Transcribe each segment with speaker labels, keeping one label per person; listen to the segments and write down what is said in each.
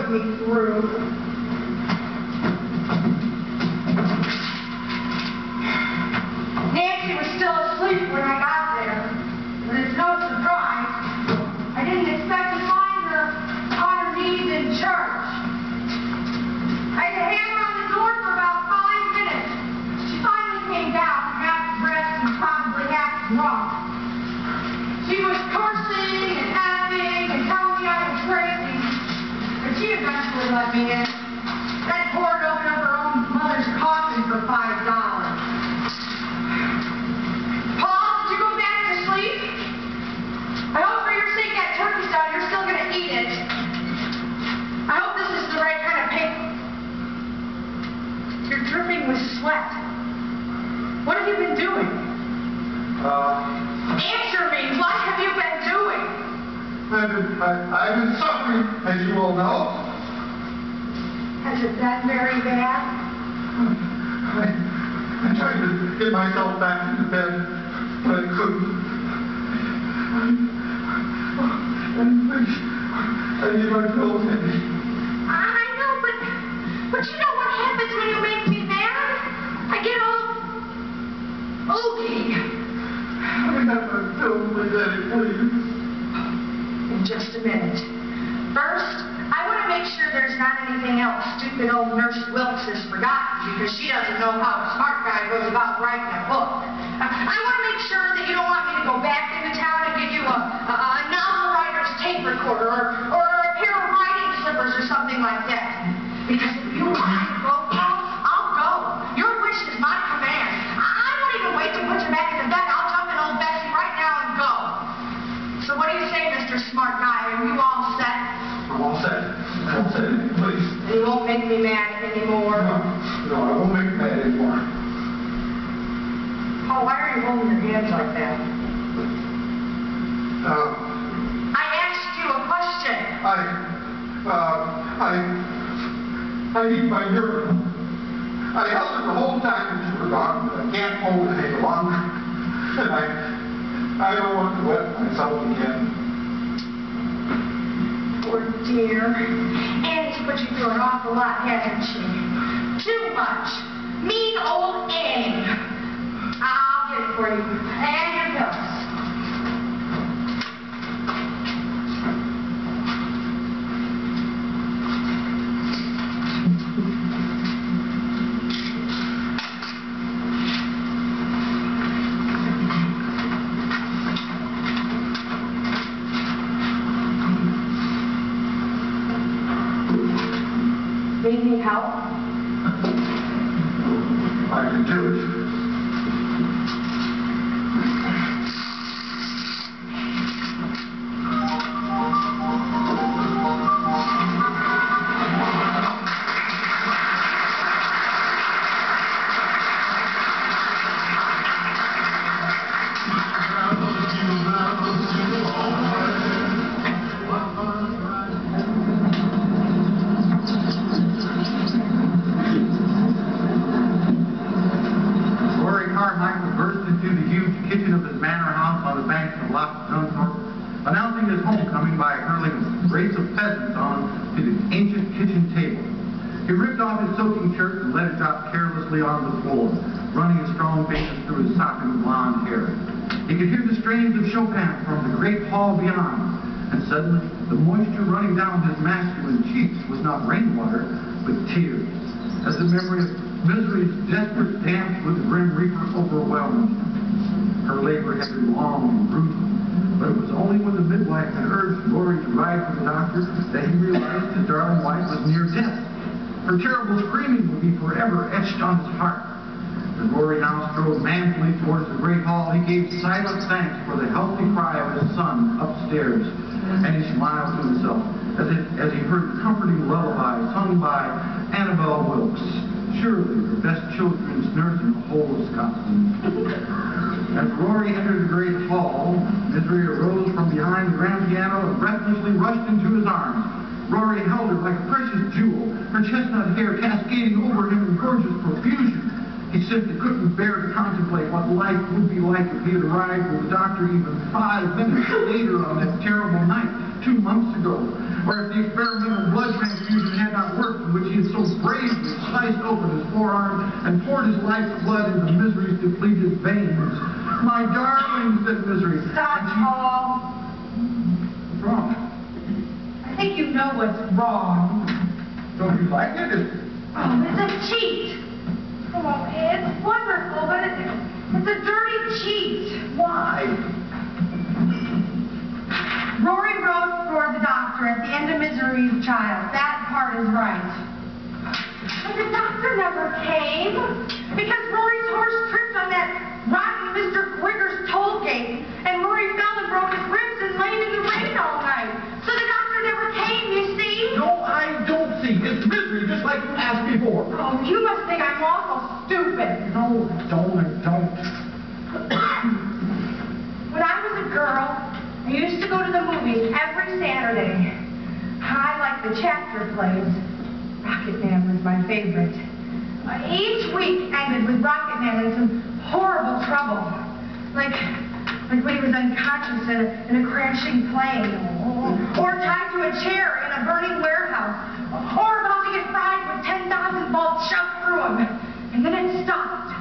Speaker 1: put me through. Nancy was still asleep when I got there, but it's no surprise. I didn't expect to find her on her knees in church. I had to hammer on the door for about 5 minutes. She finally came down, half dressed and probably half drunk. She was cursing and laughing and telling me I was crazy, but she eventually let me in. Then poured open up her own mother's coffin for $5. Paul, did you go back to sleep? I hope for your sake that turkey's done. You're still going to eat it. I hope this is the right kind of paper. You're dripping with sweat. What have you been doing? Answer me. What have you been doing?
Speaker 2: I've been suffering, as you all know.
Speaker 1: Has it been very bad?
Speaker 2: I tried to get myself back into bed, but I couldn't. I need my pillow, Andy.
Speaker 1: I know, but you know what happens when you make me mad? I get all oogie.
Speaker 2: I have my pillow, Daddy, please.
Speaker 1: In just a minute. First, I want to make sure there's not anything else stupid old Nurse Wilkes has forgotten, because she doesn't know how a smart guy goes about writing a book. I want to make sure that you don't want me to go back into town and give you a novel writer's tape recorder or a pair of writing slippers or something like that. Because if you want me to go, I'll go. Your wish is my command. I won't even wait to put you back in the bed. I'll jump in old Bessie right now and go. So what do you say, Mr. Smart Guy? Are you all set?
Speaker 2: I'm all set. I'm all set, please.
Speaker 1: You won't make me mad anymore.
Speaker 2: No, I won't make you mad anymore.
Speaker 1: Paul, why are you holding your hands like that? I asked you a question.
Speaker 2: I need my urine. I held it the whole time that you were gone, but I can't hold it any longer. And I don't want to wet myself again.
Speaker 1: Poor dear. Annie's put you through an awful lot, hasn't she? Too much. Mean old Annie. I'll get it for you. And your pills. Need any help?
Speaker 2: I can do it.
Speaker 3: He ripped off his soaking shirt and let it drop carelessly on the floor, running his strong fingers through his sopping blonde hair. He could hear the strains of Chopin from the great hall beyond, and suddenly the moisture running down his masculine cheeks was not rainwater, but tears, as the memory of misery's desperate dance with the Grim Reaper overwhelmed him. Her labor had been long and gruesome, but it was only when the midwife had urged Rory to ride for the doctor that he realized his darling wife was near death. Her terrible screaming would be forever etched on his heart. As Rory now strode manfully towards the great hall, he gave silent thanks for the healthy cry of his son upstairs, and he smiled to himself as he heard the comforting lullaby sung by Annabelle Wilkes, surely the best children's nurse in the whole of Scotland. As Rory entered the great hall, Misery arose from behind the grand piano and breathlessly rushed into his arms. Rory held her like a precious jewel, her chestnut hair cascading over him in gorgeous profusion. He simply couldn't bear to contemplate what life would be like if he had arrived with the doctor even 5 minutes later on that terrible night, 2 months ago, or if the experimental blood transfusion sliced open his forearm and poured his life's blood into Misery's depleted veins. My darling, said Misery.
Speaker 1: Stop, Paul.
Speaker 3: What's wrong?
Speaker 1: I think you know what's wrong.
Speaker 3: Don't you like it?
Speaker 1: Oh, it's a cheat. Oh, it's wonderful, but it's a dirty cheat.
Speaker 3: Why?
Speaker 1: Rory wrote for the doctor at the end of Misery's child. That part is right. But the doctor never came because Rory's horse tripped on that rotten Mr. Quicker's toll gate, and Rory fell and broke his ribs and laid in the rain all night. So the doctor never came, you see?
Speaker 3: No, I don't see. It's Misery, just like you asked before.
Speaker 1: Oh, you must think I'm awful stupid.
Speaker 3: No, I don't.
Speaker 1: When I was a girl, I used to go to the movies every Saturday. I liked the chapter plays. Rocket Man was my favorite. Each week ended with Rocket Man in some horrible trouble. Like when he was unconscious in a crashing plane. Or tied to a chair in a burning warehouse. Or about to get fried with 10,000 volts shoved through him. And then it stopped.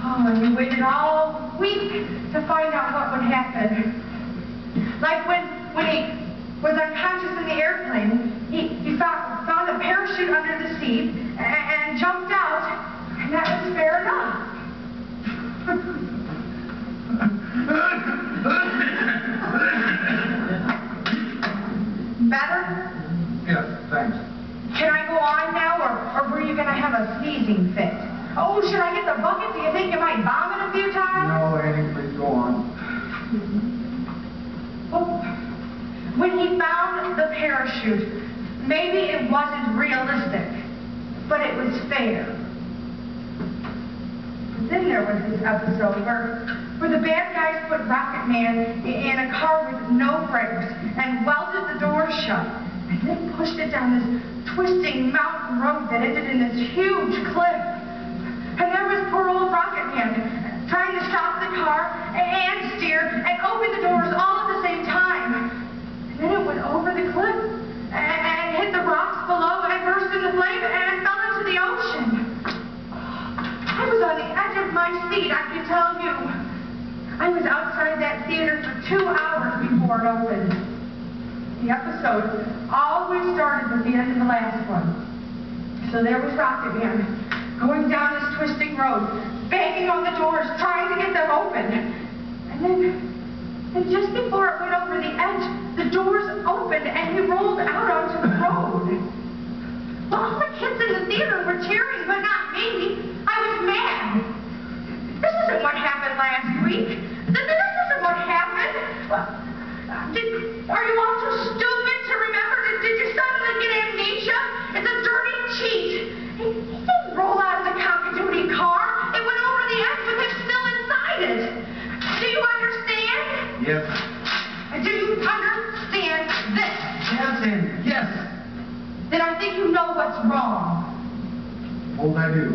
Speaker 1: Oh, and you waited all week to find out what would happen. Like when he was unconscious in the airplane, he found a parachute under the seat and jumped out, and that was fair enough. Better?
Speaker 3: Yes, thanks.
Speaker 1: Can I go on now, or were you going to have a sneezing fit? Oh, should I get the bucket? Do you think you might vomit a few times?
Speaker 3: No, Annie, please go on.
Speaker 1: Oh, when he found the parachute, maybe it wasn't realistic, but it was fair. Then there was this episode where the bad guys put Rocket Man in a car with no brakes and welded the door shut, and then pushed it down this twisting mountain road that ended in this huge cliff. And there was poor old Rocket Man trying to stop the car and steer and open the doors all at the same time. And then it went over the cliff and hit the rocks below and burst into flame and fell into the ocean. I was on the edge of my seat, I can tell you. I was outside that theater for 2 hours before it opened. The episode always started with the end of the last one. So there was Rocket Man going down this twisting road, banging on the doors, trying to get them open. And then just before it went over the edge, the doors opened and he rolled out onto the road. All the kids in the theater were cheering, but not me. I was mad. This isn't what happened last week. This isn't what happened. Are you all too stupid to remember? Did you suddenly get amnesia? It's a dirty cheat. He didn't roll out of the copy-duty car. It went over the edge with him still inside it. Do you understand?
Speaker 3: Yes.
Speaker 1: Do you understand this?
Speaker 3: Yes, Annie, yes.
Speaker 1: Then I think you know what's wrong.
Speaker 3: Oh, I do.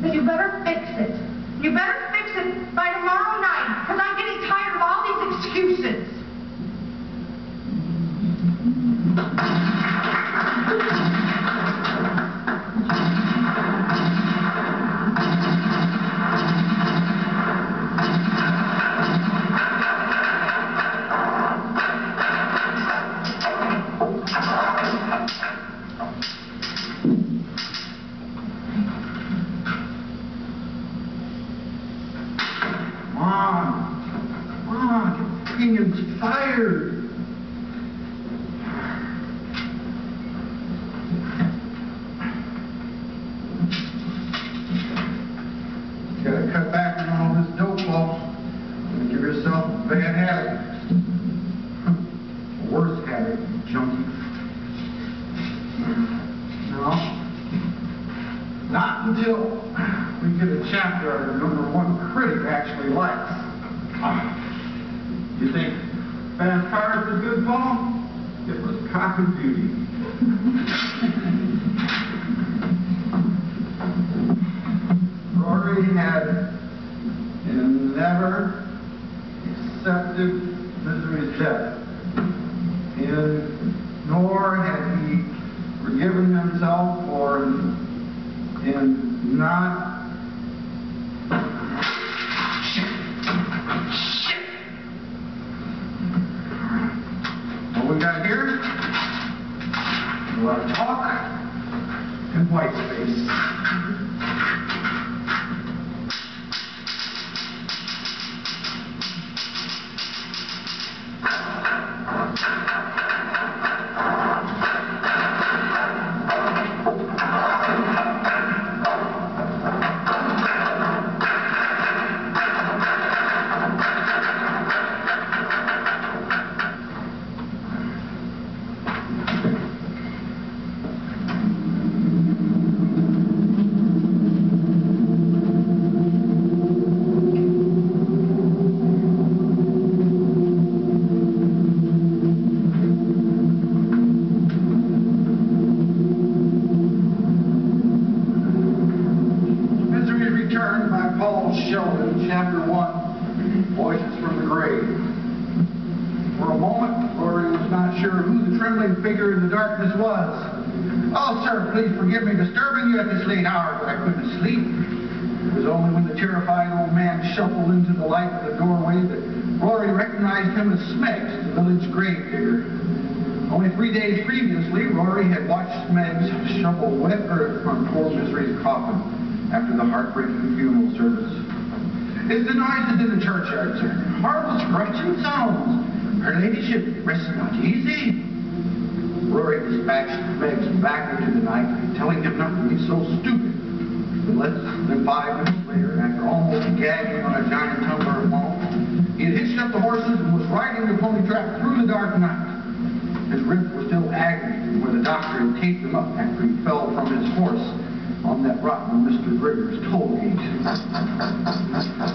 Speaker 1: Then you better fix it. You better fix it by tomorrow night, because I'm getting tired of all these excuses.
Speaker 3: Inspired. You gotta cut back on all this dope, folks. And give yourself a bad habit. A worse habit, junkie. No. Not until we get a chapter our #1 critic actually likes. You think fast cars are good, Paul? It was cock and beauty. Rory had never accepted Misery's death, nor had he forgiven himself for and not...
Speaker 1: Shit!
Speaker 3: What we got here? A lot of talk and white space. Chapter 1, Voices from the Grave. For a moment, Rory was not sure who the trembling figure in the darkness was. "Oh, sir, please forgive me disturbing you at this late hour, but I couldn't sleep." It was only when the terrified old man shuffled into the light of the doorway that Rory recognized him as Smeggs, the village grave digger. Only 3 days previously, Rory had watched Smeggs shovel wet earth from poor Misery's coffin after the heartbreaking funeral service. "It's the noises in the churchyard, sir. Horrible scratching sounds. Her ladyship rests not easy." Rory dispatched Smeggs back into the night, telling him not to be so stupid. But less than 5 minutes later, after almost gagging on a giant tumbler of malt, he had hitched up the horses and was riding the pony trap through the dark night. His ribs were still agony where the doctor had taped them up after he fell from his horse on that rotten Mr. Grigger's toll gate.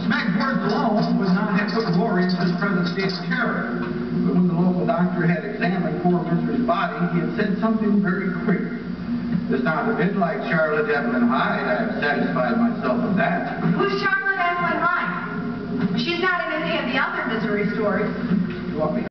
Speaker 3: Smeggs' words alone would not have put Rory into his present state of terror. But when the local doctor had examined poor Misery's body, he had said something very queer. "This sounds a bit like Charlotte Evelyn Hyde. I have satisfied myself with that."
Speaker 1: Who's Charlotte Evelyn Hyde? She's not in any of the other Misery stories.
Speaker 3: "You want me